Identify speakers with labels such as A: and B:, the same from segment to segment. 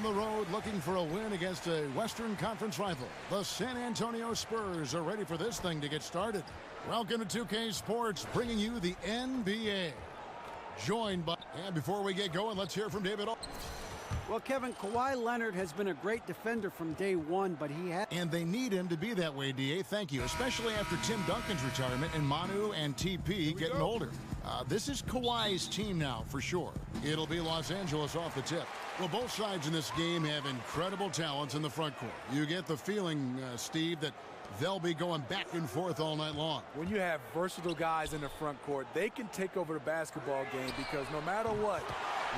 A: On the road looking for a win against a Western Conference rival. The San Antonio Spurs are ready for this thing to get started. Welcome to 2K Sports, bringing you the NBA. Joined by... And before we get going, let's hear from David.
B: Well, Kevin, Kawhi Leonard has been a great defender from day one, but he has...
A: And they need him to be that way, D.A. Thank you. Especially after Tim Duncan's retirement and Manu and TP getting older. This is Kawhi's team now, for sure. It'll be Los Angeles off the tip. Well, both sides in this game have incredible talents in the front court. You get the feeling, Steve, that they'll be going back and forth all night long.
C: When you have versatile guys in the front court, they can take over the basketball game because no matter what,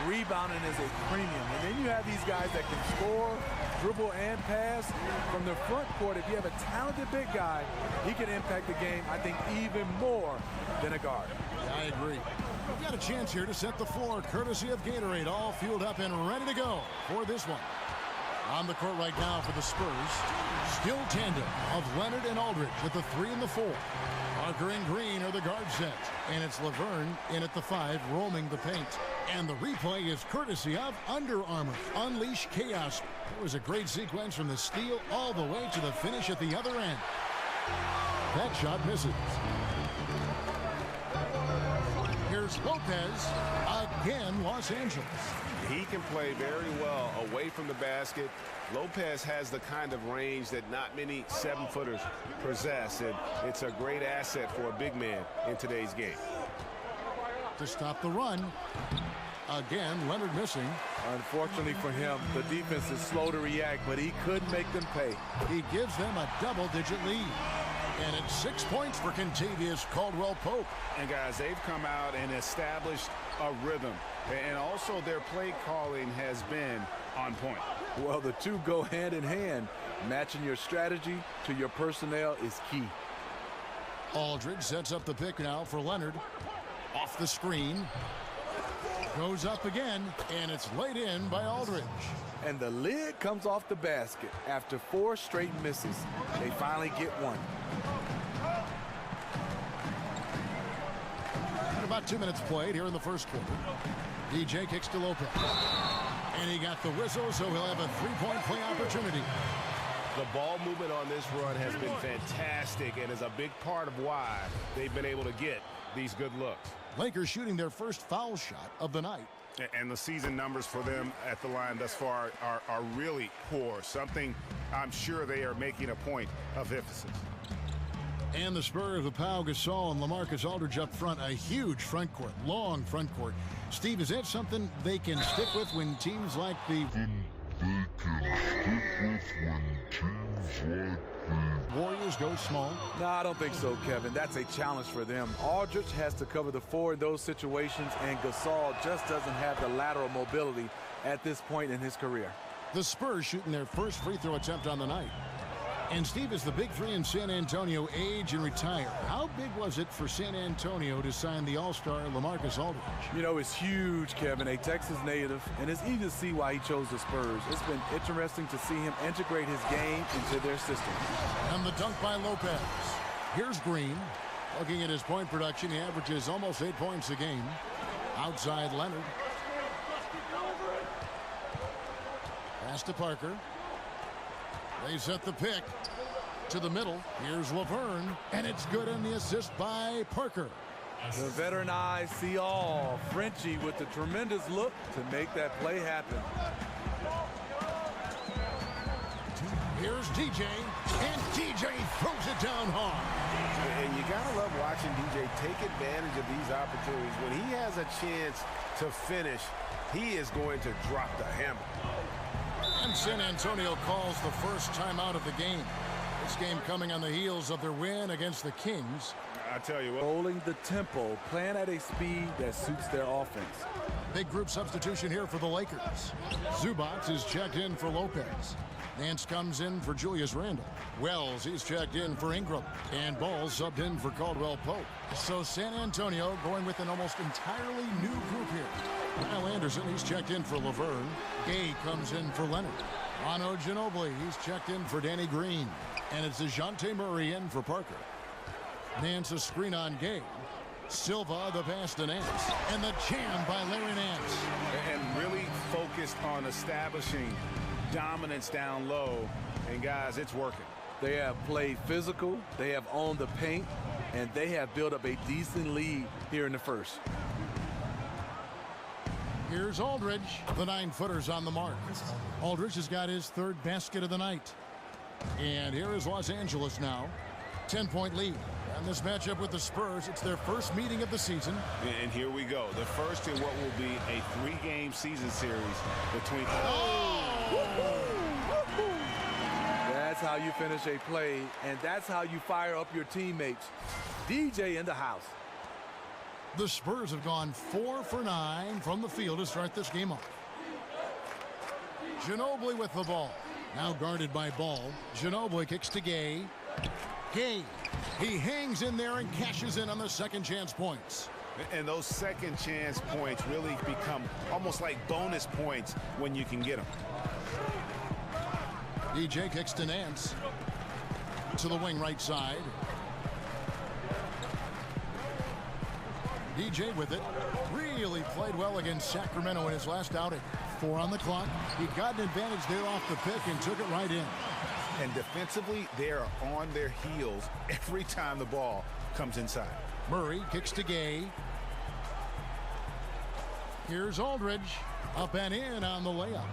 C: rebounding is a premium. And then you have these guys that can score, dribble, and pass. From the front court, if you have a talented big guy, he can impact the game, I think, even more than a guard.
A: I agree. We've got a chance here to set the floor, courtesy of Gatorade, all fueled up and ready to go for this one. On the court right now for the Spurs, still tandem of Leonard and Aldridge at the 3 and the 4. Parker and Green are the guard sets, and it's Laverne in at the 5, roaming the paint. And the replay is courtesy of Under Armour. Unleash chaos. It was a great sequence from the steal all the way to the finish at the other end. That shot misses. Here's Lopez, again Los Angeles.
D: He can play very well away from the basket. Lopez has the kind of range that not many 7-footers possess, and it's a great asset for a big man in today's game.
A: To stop the run, again Leonard missing.
C: Unfortunately for him, the defense is slow to react, but he could make them pay.
A: He gives them a double-digit lead. And it's 6 points for Kentavious Caldwell-Pope.
D: And guys, they've come out and established a rhythm. And also their play calling has been on point.
C: Well, the two go hand in hand. Matching your strategy to your personnel is key.
A: Aldridge sets up the pick now for Leonard. Off the screen. Goes up again, and it's laid in by Aldridge.
C: And the lid comes off the basket after 4 straight misses. They finally get one.
A: About 2 minutes played here in the first quarter. DJ kicks to Lopez. And he got the whistle, so he'll have a 3-point play opportunity.
D: The ball movement on this run has been fantastic and is a big part of why they've been able to get these good looks.
A: Lakers shooting their first foul shot of the night.
D: And the season numbers for them at the line thus far are really poor. Something I'm sure they are making a point of emphasis.
A: And the Spurs with Pau Gasol and LaMarcus Aldridge up front. A huge front court, long front court. Steve, is that something they can stick with when teams like the Warriors go small?
C: No, I don't think so, Kevin. That's a challenge for them. Aldridge has to cover the 4 in those situations, and Gasol just doesn't have the lateral mobility at this point in his career.
A: The Spurs shooting their first free throw attempt on the night. And Steve, as the big 3 in San Antonio age and retire, how big was it for San Antonio to sign the All-Star LaMarcus Aldridge?
C: You know, it's huge, Kevin, a Texas native, and it's easy to see why he chose the Spurs. It's been interesting to see him integrate his game into their system.
A: And the dunk by Lopez. Here's Green. Looking at his point production, he averages almost 8 points a game. Outside Leonard. Pass to Parker. They set the pick to the middle. Here's Laverne, and it's good in the assist by Parker.
C: The veteran eyes see all. Frenchie with a tremendous look to make that play happen.
A: Here's DJ, and DJ throws it down hard.
D: And you gotta love watching DJ take advantage of these opportunities. When he has a chance to finish, he is going to drop the hammer.
A: And San Antonio calls the first timeout of the game. This game coming on the heels of their win against the Kings.
D: I tell you what.
C: Rolling the tempo, playing at a speed that suits their offense.
A: Big group substitution here for the Lakers. Zubac is checked in for Lopez. Nance comes in for Julius Randle. Wells, he's checked in for Ingram. And Ball subbed in for Caldwell-Pope. So San Antonio going with an almost entirely new group here. Kyle Anderson, he's checked in for Laverne. Gay comes in for Leonard. Manu Ginobili, he's checked in for Danny Green. And it's DeJounte Murray in for Parker. Nance a screen on Gay. Silva the pass to Nance. And the jam by Larry Nance.
D: And really focused on establishing dominance down low, and guys, it's working.
C: They have played physical, they have owned the paint, and they have built up a decent lead here in the first.
A: Here's Aldridge. The 9-footer's on the mark. Aldridge has got his third basket of the night. And here is Los Angeles now. 10-point lead. And this matchup with the Spurs, it's their first meeting of the season.
D: And here we go. The first in what will be a 3-game season series between...
C: That's how you finish a play, and that's how you fire up your teammates. DJ in the house.
A: The Spurs have gone 4 for 9 from the field to start this game off. Ginobili with the ball. Now guarded by Ball. Ginobili kicks to Gay. Gay. He hangs in there and cashes in on the second chance points.
D: And those second chance points really become almost like bonus points when you can get them.
A: DJ kicks to Nance. To the wing right side. DJ with it. Really played well against Sacramento in his last outing. 4 on the clock. He got an advantage there off the pick and took it right in.
D: And defensively, they are on their heels every time the ball comes inside.
A: Murray kicks to Gay. Here's Aldridge. Up and in on the layup.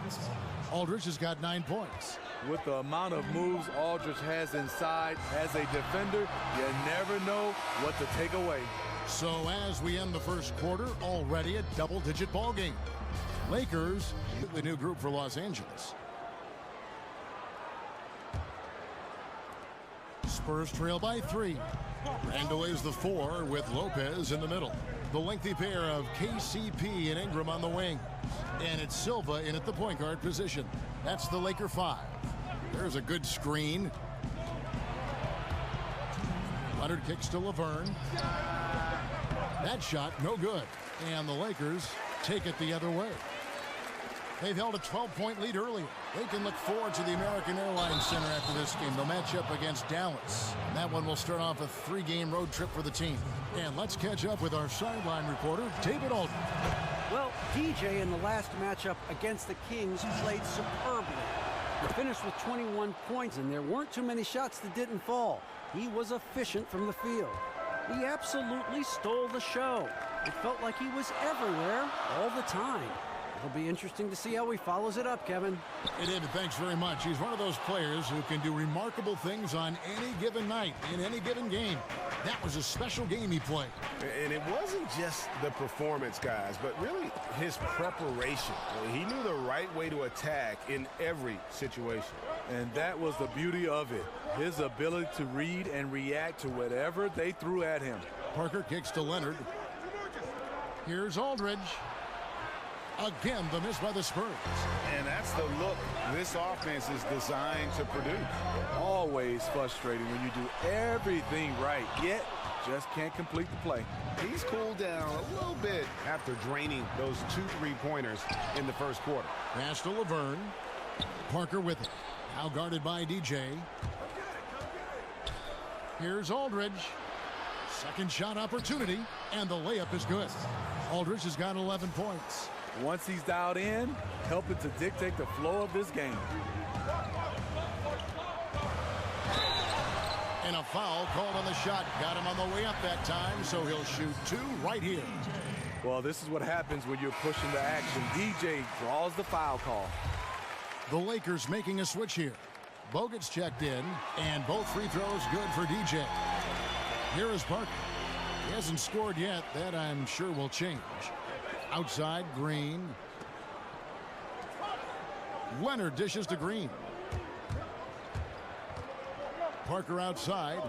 A: Aldridge has got 9 points.
C: With the amount of moves Aldridge has inside, as a defender, you never know what to take away.
A: So as we end the first quarter, already a double-digit ball game. Lakers, the new group for Los Angeles. Spurs trail by 3. Randall is the 4 with Lopez in the middle. The lengthy pair of KCP and Ingram on the wing. And it's Silva in at the point guard position. That's the Laker 5. There's a good screen. Leonard kicks to Laverne. That shot, no good. And the Lakers take it the other way. They've held a 12-point lead earlier. They can look forward to the American Airlines Center after this game. They'll match up against Dallas. That one will start off a 3-game road trip for the team. And let's catch up with our sideline reporter, David Alden.
B: Well, DJ in the last matchup against the Kings played superbly. He finished with 21 points, and there weren't too many shots that didn't fall. He was efficient from the field. He absolutely stole the show. It felt like he was everywhere all the time. It'll be interesting to see how he follows it up, Kevin.
A: Hey, David, thanks very much. He's one of those players who can do remarkable things on any given night, in any given game. That was a special game he played.
D: And it wasn't just the performance, guys, but really his preparation. He knew the right way to attack in every situation.
C: And that was the beauty of it. His ability to read and react to whatever they threw at him.
A: Parker kicks to Leonard. Here's Aldridge. Again, the miss by the Spurs.
D: And that's the look this offense is designed to produce.
C: Always frustrating when you do everything right, yet just can't complete the play.
D: He's cooled down a little bit after draining those 2 3-pointers in the first quarter.
A: Pass to Laverne. Parker with it. Now guarded by DJ. Here's Aldridge. Second shot opportunity, and the layup is good. Aldridge has got 11 points.
C: Once he's dialed in, helping to dictate the flow of this game.
A: And a foul called on the shot. Got him on the way up that time, so he'll shoot 2 right here.
C: Well, this is what happens when you're pushing the action. DJ draws the foul call.
A: The Lakers making a switch here. Bogut's checked in, and both free throws good for DJ. Here is Parker. He hasn't scored yet. That, I'm sure, will change. Outside, Green. Leonard dishes to Green. Parker outside.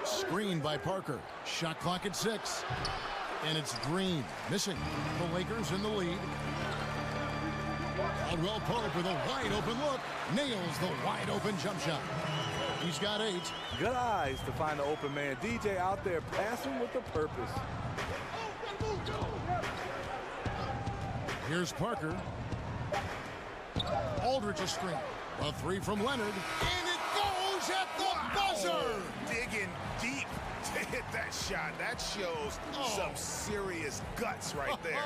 A: Screen by Parker. Shot clock at 6. And it's Green missing. The Lakers in the lead. Caldwell Pope with a wide open look. Nails the wide open jump shot. He's got 8.
C: Good eyes to find the open man. DJ out there passing with a purpose.
A: Here's Parker. Aldridge a screen. A 3 from Leonard. And it goes at the buzzer.
D: Digging deep to hit that shot. That shows some serious guts right there.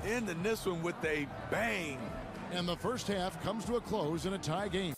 C: Ending this one with a bang.
A: And the first half comes to a close in a tie game.